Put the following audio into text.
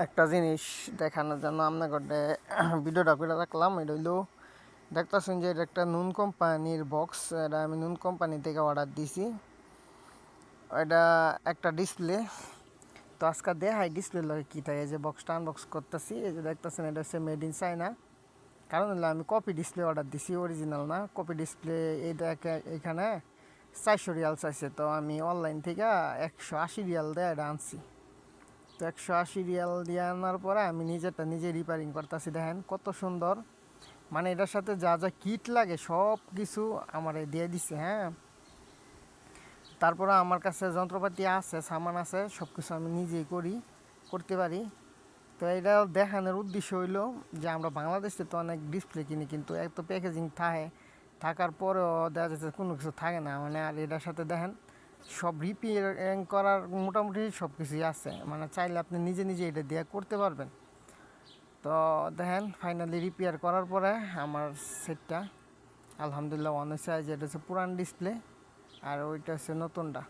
একটা জিনিস দেখানোর জন্য আপনাকে ভিডিওটা করে রাখলাম। এটা হইলো দেখতেছেন যে এটা একটা নুন কোম্পানির বক্স। এটা আমি নুন কোম্পানি থেকে অর্ডার দিছি। এটা একটা ডিসপ্লে। তো আজকে দেখাই ডিসপ্লে লগে কী থাকে। যে বক্সটা আনবক্স করতেছি, এই যে দেখতেছেন এটা হচ্ছে মেড ইন চায়না। কারণ হলো আমি কপি ডিসপ্লে অর্ডার দিছি, অরিজিনাল না। কপি ডিসপ্লে এইটা এখানে 400 রিয়াল চাইছে, তো আমি অনলাইন থেকে 180 রিয়াল দিয়ে এটা আনছি। তো 180 রিয়াল দিয়ে আনার পরে আমি নিজেরটা নিজে রিপেয়ারিং করতেছি। দেখেন কত সুন্দর, মানে এটার সাথে যা যা কিট লাগে সব কিছু আমার দিয়ে দিছে। হ্যাঁ, তারপরে আমার কাছে যন্ত্রপাতি আছে, সামান আছে, সব কিছু আমি নিজেই করতে পারি। তো এটা দেখানোর উদ্দেশ্য হইলো যে আমরা বাংলাদেশে তো অনেক ডিসপ্লে কিনি, কিন্তু এত প্যাকেজিং থাকার পরেও দেখা যাচ্ছে কোনো কিছু থাকে না। মানে আর এটার সাথে দেখেন সব রিপেয়ারিং করার মোটামুটি সব কিছুই আছে, মানে চাইলে আপনি নিজে নিজে এটা দিয়ে করতে পারবেন। তো দেখেন ফাইনালি রিপেয়ার করার পরে আমার সেটটা আলহামদুলিল্লাহ অন হয়েছে। যে এটা হচ্ছে পুরান ডিসপ্লে আর ওইটা হচ্ছে নতুনটা।